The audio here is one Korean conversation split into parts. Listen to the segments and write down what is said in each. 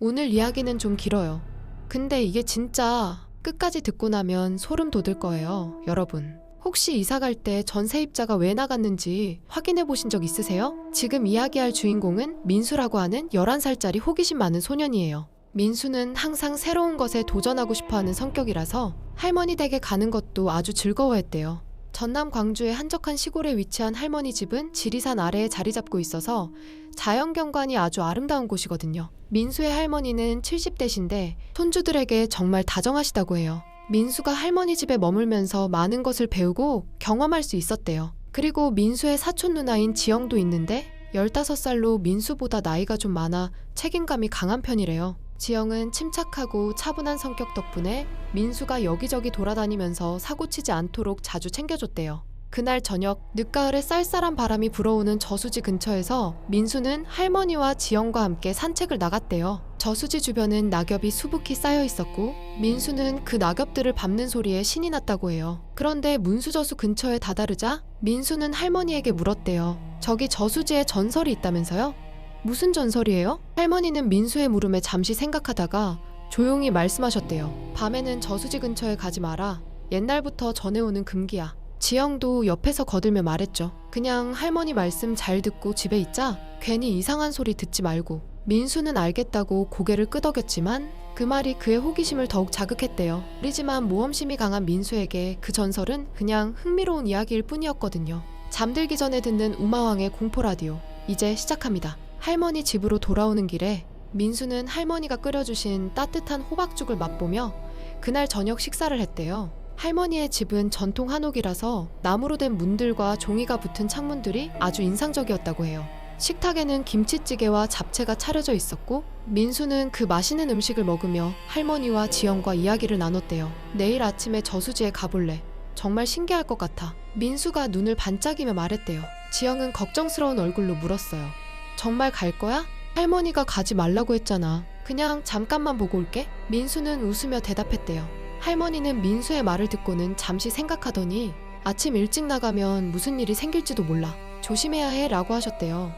오늘 이야기는 좀 길어요. 근데 이게 진짜 끝까지 듣고 나면 소름 돋을 거예요, 여러분. 혹시 이사 갈 때 전세입자가 왜 나갔는지 확인해 보신 적 있으세요? 지금 이야기할 주인공은 민수라고 하는 11살짜리 호기심 많은 소년이에요. 민수는 항상 새로운 것에 도전하고 싶어하는 성격이라서 할머니 댁에 가는 것도 아주 즐거워했대요. 전남 광주의 한적한 시골에 위치한 할머니 집은 지리산 아래에 자리 잡고 있어서 자연경관이 아주 아름다운 곳이거든요. 민수의 할머니는 70대신데 손주들에게 정말 다정하시다고 해요. 민수가 할머니 집에 머물면서 많은 것을 배우고 경험할 수 있었대요. 그리고 민수의 사촌 누나인 지영도 있는데 15살로 민수보다 나이가 좀 많아 책임감이 강한 편이래요. 지영은 침착하고 차분한 성격 덕분에 민수가 여기저기 돌아다니면서 사고치지 않도록 자주 챙겨줬대요. 그날 저녁 늦가을에 쌀쌀한 바람이 불어오는 저수지 근처에서 민수는 할머니와 지영과 함께 산책을 나갔대요. 저수지 주변은 낙엽이 수북히 쌓여 있었고 민수는 그 낙엽들을 밟는 소리에 신이 났다고 해요. 그런데 문수저수 근처에 다다르자 민수는 할머니에게 물었대요. 저기 저수지에 전설이 있다면서요? 무슨 전설이에요? 할머니는 민수의 물음에 잠시 생각하다가 조용히 말씀하셨대요. 밤에는 저수지 근처에 가지 마라. 옛날부터 전해오는 금기야. 지영도 옆에서 거들며 말했죠. 그냥 할머니 말씀 잘 듣고 집에 있자. 괜히 이상한 소리 듣지 말고. 민수는 알겠다고 고개를 끄덕였지만 그 말이 그의 호기심을 더욱 자극했대요. 어리지만 모험심이 강한 민수에게 그 전설은 그냥 흥미로운 이야기일 뿐이었거든요. 잠들기 전에 듣는 우마왕의 공포라디오. 이제 시작합니다. 할머니 집으로 돌아오는 길에 민수는 할머니가 끓여주신 따뜻한 호박죽을 맛보며 그날 저녁 식사를 했대요. 할머니의 집은 전통 한옥이라서 나무로 된 문들과 종이가 붙은 창문들이 아주 인상적이었다고 해요. 식탁에는 김치찌개와 잡채가 차려져 있었고 민수는 그 맛있는 음식을 먹으며 할머니와 지영과 이야기를 나눴대요. 내일 아침에 저수지에 가볼래. 정말 신기할 것 같아. 민수가 눈을 반짝이며 말했대요. 지영은 걱정스러운 얼굴로 물었어요. 정말 갈 거야? 할머니가 가지 말라고 했잖아. 그냥 잠깐만 보고 올게. 민수는 웃으며 대답했대요. 할머니는 민수의 말을 듣고는 잠시 생각하더니 아침 일찍 나가면 무슨 일이 생길지도 몰라. 조심해야 해 라고 하셨대요.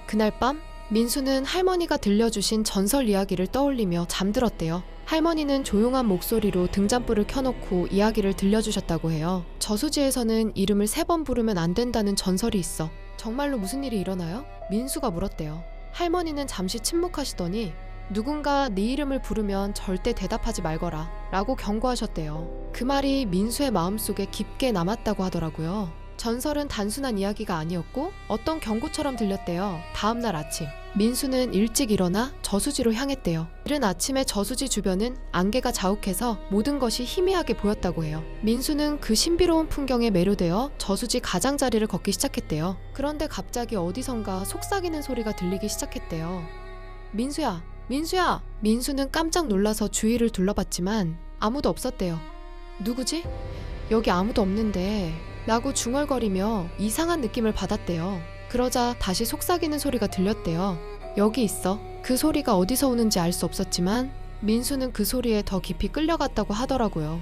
그날 밤 민수는 할머니가 들려주신 전설 이야기를 떠올리며 잠들었대요. 할머니는 조용한 목소리로 등잔불을 켜놓고 이야기를 들려주셨다고 해요. 저수지에서는 이름을 3번 부르면 안 된다는 전설이 있어. 정말로 무슨 일이 일어나요? 민수가 물었대요. 할머니는 잠시 침묵하시더니 누군가 네 이름을 부르면 절대 대답하지 말거라 라고 경고하셨대요. 그 말이 민수의 마음속에 깊게 남았다고 하더라고요. 전설은 단순한 이야기가 아니었고 어떤 경고처럼 들렸대요. 다음날 아침 민수는 일찍 일어나 저수지로 향했대요. 이른 아침에 저수지 주변은 안개가 자욱해서 모든 것이 희미하게 보였다고 해요. 민수는 그 신비로운 풍경에 매료되어 저수지 가장자리를 걷기 시작했대요. 그런데 갑자기 어디선가 속삭이는 소리가 들리기 시작했대요. 민수야! 민수야! 민수는 깜짝 놀라서 주위를 둘러봤지만 아무도 없었대요. 누구지? 여기 아무도 없는데 라고 중얼거리며 이상한 느낌을 받았대요. 그러자 다시 속삭이는 소리가 들렸대요. 여기 있어. 그 소리가 어디서 오는지 알 수 없었지만 민수는 그 소리에 더 깊이 끌려갔다고 하더라고요.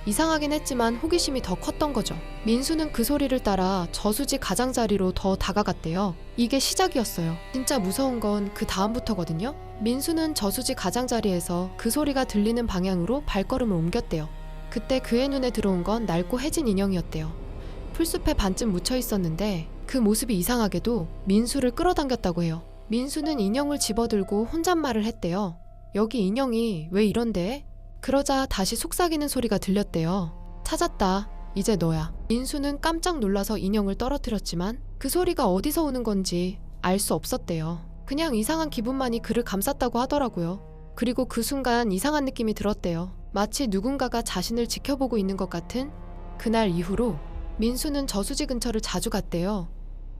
이상하긴 했지만 호기심이 더 컸던 거죠. 민수는 그 소리를 따라 저수지 가장자리로 더 다가갔대요. 이게 시작이었어요. 진짜 무서운 건 그 다음부터거든요. 민수는 저수지 가장자리에서 그 소리가 들리는 방향으로 발걸음을 옮겼대요. 그때 그의 눈에 들어온 건 낡고 해진 인형이었대요. 풀숲에 반쯤 묻혀 있었는데 그 모습이 이상하게도 민수를 끌어당겼다고 해요. 민수는 인형을 집어들고 혼잣말을 했대요. 여기 인형이 왜 이런데? 그러자 다시 속삭이는 소리가 들렸대요. 찾았다. 이제 너야. 민수는 깜짝 놀라서 인형을 떨어뜨렸지만 그 소리가 어디서 오는 건지 알 수 없었대요. 그냥 이상한 기분만이 그를 감쌌다고 하더라고요. 그리고 그 순간 이상한 느낌이 들었대요. 마치 누군가가 자신을 지켜보고 있는 것 같은. 그날 이후로 민수는 저수지 근처를 자주 갔대요.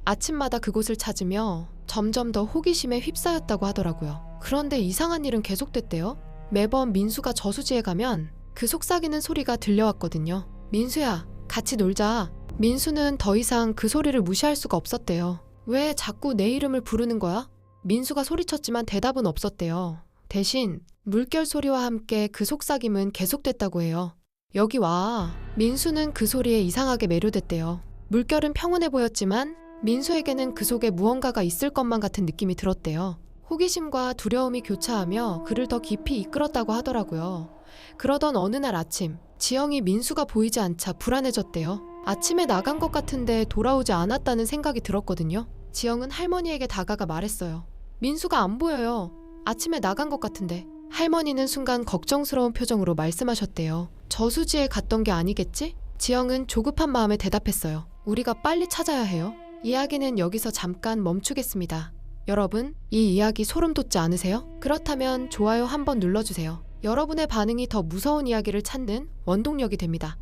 아침마다 그곳을 찾으며 점점 더 호기심에 휩싸였다고 하더라고요. 그런데 이상한 일은 계속됐대요. 매번 민수가 저수지에 가면 그 속삭이는 소리가 들려왔거든요. 민수야, 같이 놀자. 민수는 더 이상 그 소리를 무시할 수가 없었대요. 왜 자꾸 내 이름을 부르는 거야? 민수가 소리쳤지만 대답은 없었대요. 대신 물결 소리와 함께 그 속삭임은 계속됐다고 해요. 여기 와. 민수는 그 소리에 이상하게 매료됐대요. 물결은 평온해 보였지만 민수에게는 그 속에 무언가가 있을 것만 같은 느낌이 들었대요. 호기심과 두려움이 교차하며 그를 더 깊이 이끌었다고 하더라고요. 그러던 어느 날 아침, 지영이 민수가 보이지 않자 불안해졌대요. 아침에 나간 것 같은데 돌아오지 않았다는 생각이 들었거든요. 지영은 할머니에게 다가가 말했어요. 민수가 안 보여요. 아침에 나간 것 같은데. 할머니는 순간 걱정스러운 표정으로 말씀하셨대요. 저수지에 갔던 게 아니겠지? 지영은 조급한 마음에 대답했어요. 우리가 빨리 찾아야 해요. 이야기는 여기서 잠깐 멈추겠습니다. 여러분, 이 이야기 소름 돋지 않으세요? 그렇다면 좋아요 한번 눌러주세요. 여러분의 반응이 더 무서운 이야기를 찾는 원동력이 됩니다.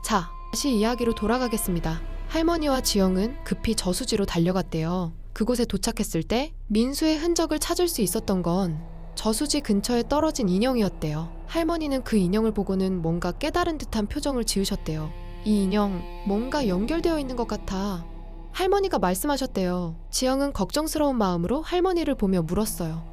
자, 다시 이야기로 돌아가겠습니다. 할머니와 지영은 급히 저수지로 달려갔대요. 그곳에 도착했을 때 민수의 흔적을 찾을 수 있었던 건 저수지 근처에 떨어진 인형이었대요. 할머니는 그 인형을 보고는 뭔가 깨달은 듯한 표정을 지으셨대요. 이 인형, 뭔가 연결되어 있는 것 같아. 할머니가 말씀하셨대요. 지영은 걱정스러운 마음으로 할머니를 보며 물었어요.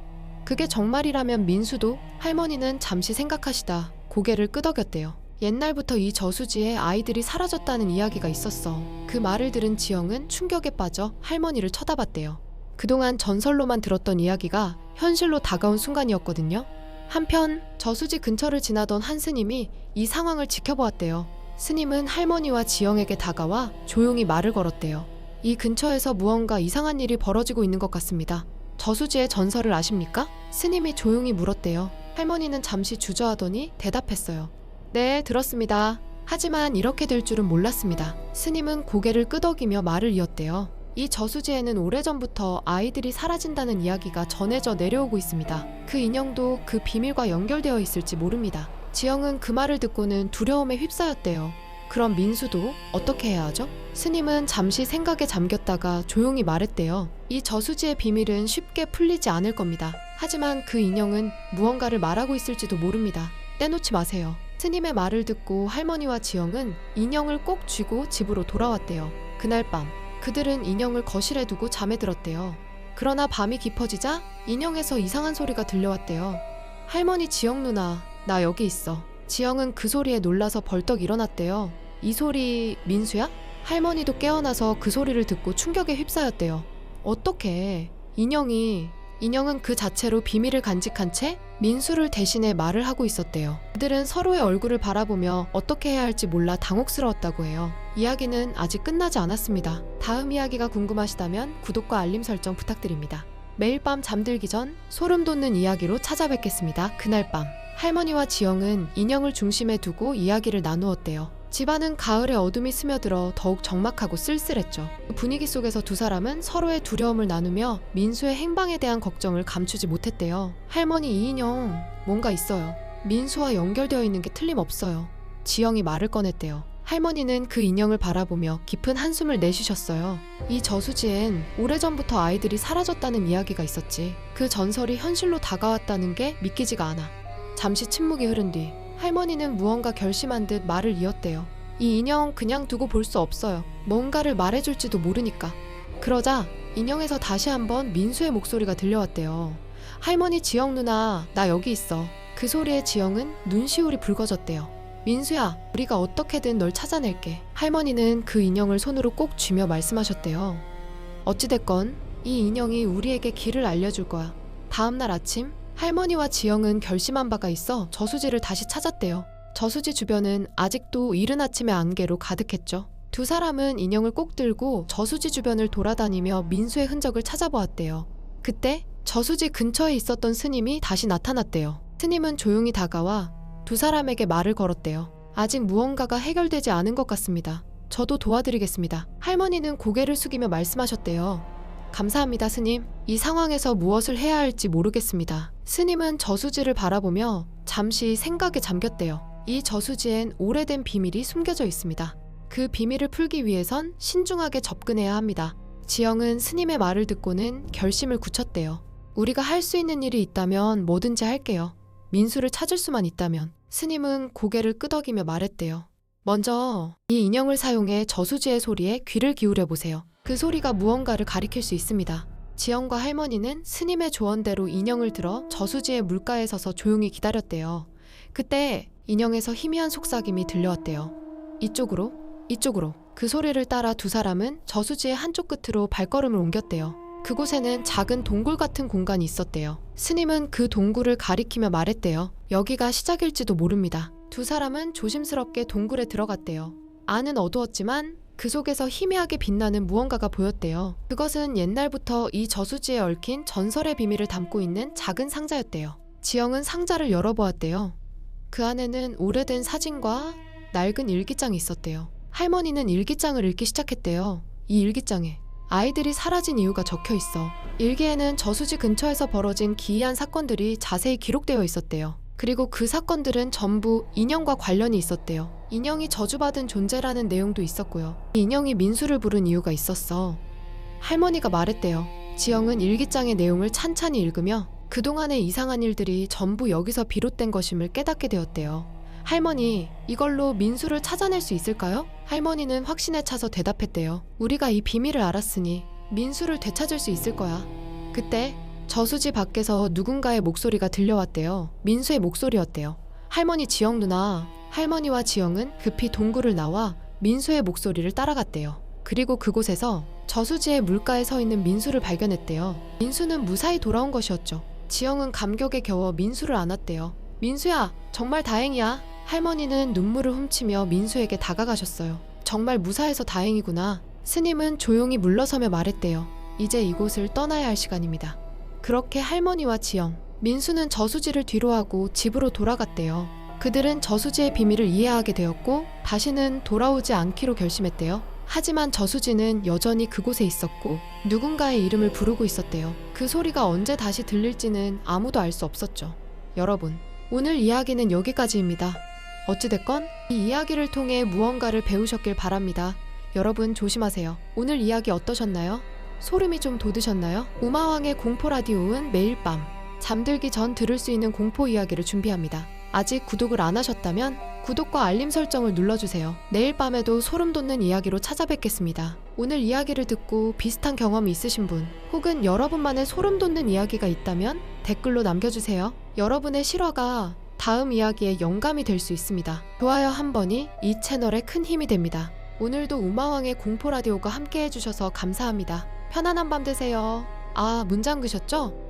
그게 정말이라면 민수도? 할머니는 잠시 생각하시다 고개를 끄덕였대요. 옛날부터 이 저수지에 아이들이 사라졌다는 이야기가 있었어. 그 말을 들은 지영은 충격에 빠져 할머니를 쳐다봤대요. 그동안 전설로만 들었던 이야기가 현실로 다가온 순간이었거든요. 한편 저수지 근처를 지나던 한 스님이 이 상황을 지켜보았대요. 스님은 할머니와 지영에게 다가와 조용히 말을 걸었대요. 이 근처에서 무언가 이상한 일이 벌어지고 있는 것 같습니다. 저수지의 전설을 아십니까? 스님이 조용히 물었대요. 할머니는 잠시 주저하더니 대답했어요. 네, 들었습니다. 하지만 이렇게 될 줄은 몰랐습니다. 스님은 고개를 끄덕이며 말을 이었대요. 이 저수지에는 오래전부터 아이들이 사라진다는 이야기가 전해져 내려오고 있습니다. 그 인형도 그 비밀과 연결되어 있을지 모릅니다. 지영은 그 말을 듣고는 두려움에 휩싸였대요. 그럼 민수도 어떻게 해야 하죠? 스님은 잠시 생각에 잠겼다가 조용히 말했대요. 이 저수지의 비밀은 쉽게 풀리지 않을 겁니다. 하지만 그 인형은 무언가를 말하고 있을지도 모릅니다. 떼놓지 마세요. 스님의 말을 듣고 할머니와 지영은 인형을 꼭 쥐고 집으로 돌아왔대요. 그날 밤 그들은 인형을 거실에 두고 잠에 들었대요. 그러나 밤이 깊어지자 인형에서 이상한 소리가 들려왔대요. 할머니, 지영 누나, 나 여기 있어. 지영은 그 소리에 놀라서 벌떡 일어났대요. 이 소리 민수야? 할머니도 깨어나서 그 소리를 듣고 충격에 휩싸였대요. 어떡해. 인형은 그 자체로 비밀을 간직한 채 민수를 대신해 말을 하고 있었대요. 그들은 서로의 얼굴을 바라보며 어떻게 해야 할지 몰라 당혹스러웠다고 해요. 이야기는 아직 끝나지 않았습니다. 다음 이야기가 궁금하시다면 구독과 알림 설정 부탁드립니다. 매일 밤 잠들기 전 소름 돋는 이야기로 찾아뵙겠습니다. 그날 밤 할머니와 지영은 인형을 중심에 두고 이야기를 나누었대요. 집안은 가을의 어둠이 스며들어 더욱 적막하고 쓸쓸했죠. 그 분위기 속에서 두 사람은 서로의 두려움을 나누며 민수의 행방에 대한 걱정을 감추지 못했대요. 할머니, 이 인형 뭔가 있어요. 민수와 연결되어 있는 게 틀림없어요. 지영이 말을 꺼냈대요. 할머니는 그 인형을 바라보며 깊은 한숨을 내쉬셨어요. 이 저수지엔 오래전부터 아이들이 사라졌다는 이야기가 있었지. 그 전설이 현실로 다가왔다는 게 믿기지가 않아. 잠시 침묵이 흐른 뒤 할머니는 무언가 결심한 듯 말을 이었대요. 이 인형 그냥 두고 볼 수 없어요. 뭔가를 말해줄지도 모르니까. 그러자 인형에서 다시 한번 민수의 목소리가 들려왔대요. 할머니, 지영 누나, 나 여기 있어. 그 소리에 지영은 눈시울이 붉어졌대요. 민수야, 우리가 어떻게든 널 찾아낼게. 할머니는 그 인형을 손으로 꼭 쥐며 말씀하셨대요. 어찌됐건 이 인형이 우리에게 길을 알려줄 거야. 다음날 아침 할머니와 지영은 결심한 바가 있어 저수지를 다시 찾았대요. 저수지 주변은 아직도 이른 아침의 안개로 가득했죠. 두 사람은 인형을 꼭 들고 저수지 주변을 돌아다니며 민수의 흔적을 찾아보았대요. 그때 저수지 근처에 있었던 스님이 다시 나타났대요. 스님은 조용히 다가와 두 사람에게 말을 걸었대요. 아직 무언가가 해결되지 않은 것 같습니다. 저도 도와드리겠습니다. 할머니는 고개를 숙이며 말씀하셨대요. 감사합니다, 스님. 이 상황에서 무엇을 해야 할지 모르겠습니다. 스님은 저수지를 바라보며 잠시 생각에 잠겼대요. 이 저수지엔 오래된 비밀이 숨겨져 있습니다. 그 비밀을 풀기 위해선 신중하게 접근해야 합니다. 지영은 스님의 말을 듣고는 결심을 굳혔대요. 우리가 할 수 있는 일이 있다면 뭐든지 할게요. 민수를 찾을 수만 있다면. 스님은 고개를 끄덕이며 말했대요. 먼저 이 인형을 사용해 저수지의 소리에 귀를 기울여 보세요. 그 소리가 무언가를 가리킬 수 있습니다. 지영과 할머니는 스님의 조언대로 인형을 들어 저수지의 물가에 서서 조용히 기다렸대요. 그때 인형에서 희미한 속삭임이 들려왔대요. 이쪽으로. 그 소리를 따라 두 사람은 저수지의 한쪽 끝으로 발걸음을 옮겼대요. 그곳에는 작은 동굴 같은 공간이 있었대요. 스님은 그 동굴을 가리키며 말했대요. 여기가 시작일지도 모릅니다. 두 사람은 조심스럽게 동굴에 들어갔대요. 안은 어두웠지만 그 속에서 희미하게 빛나는 무언가가 보였대요. 그것은 옛날부터 이 저수지에 얽힌 전설의 비밀을 담고 있는 작은 상자였대요. 지영은 상자를 열어보았대요. 그 안에는 오래된 사진과 낡은 일기장이 있었대요. 할머니는 일기장을 읽기 시작했대요. 이 일기장에 아이들이 사라진 이유가 적혀 있어. 일기에는 저수지 근처에서 벌어진 기이한 사건들이 자세히 기록되어 있었대요. 그리고 그 사건들은 전부 인형과 관련이 있었대요. 인형이 저주받은 존재라는 내용도 있었고요. 이 인형이 민수를 부른 이유가 있었어. 할머니가 말했대요. 지영은 일기장의 내용을 찬찬히 읽으며 그동안의 이상한 일들이 전부 여기서 비롯된 것임을 깨닫게 되었대요. 할머니, 이걸로 민수를 찾아낼 수 있을까요? 할머니는 확신에 차서 대답했대요. 우리가 이 비밀을 알았으니 민수를 되찾을 수 있을 거야. 그때 저수지 밖에서 누군가의 목소리가 들려왔대요. 민수의 목소리였대요. 할머니 지영 누나. 할머니와 지영은 급히 동굴을 나와 민수의 목소리를 따라갔대요. 그리고 그곳에서 저수지의 물가에 서 있는 민수를 발견했대요. 민수는 무사히 돌아온 것이었죠. 지영은 감격에 겨워 민수를 안았대요. 민수야, 정말 다행이야. 할머니는 눈물을 훔치며 민수에게 다가가셨어요. 정말 무사해서 다행이구나. 스님은 조용히 물러서며 말했대요. 이제 이곳을 떠나야 할 시간입니다. 그렇게 할머니와 지영, 민수는 저수지를 뒤로하고 집으로 돌아갔대요. 그들은 저수지의 비밀을 이해하게 되었고 다시는 돌아오지 않기로 결심했대요. 하지만 저수지는 여전히 그곳에 있었고 누군가의 이름을 부르고 있었대요. 그 소리가 언제 다시 들릴지는 아무도 알 수 없었죠. 여러분, 오늘 이야기는 여기까지입니다. 어찌됐건 이 이야기를 통해 무언가를 배우셨길 바랍니다. 여러분 조심하세요. 오늘 이야기 어떠셨나요? 소름이 좀 돋으셨나요? 우마왕의 공포라디오는 매일 밤 잠들기 전 들을 수 있는 공포 이야기를 준비합니다. 아직 구독을 안 하셨다면 구독과 알림 설정을 눌러주세요. 내일 밤에도 소름 돋는 이야기로 찾아뵙겠습니다. 오늘 이야기를 듣고 비슷한 경험이 있으신 분 혹은 여러분만의 소름 돋는 이야기가 있다면 댓글로 남겨주세요. 여러분의 실화가 다음 이야기에 영감이 될 수 있습니다. 좋아요 한 번이 이 채널에 큰 힘이 됩니다. 오늘도 우마왕의 공포라디오가 함께 해주셔서 감사합니다. 편안한 밤 되세요. 아, 문 잠그셨죠?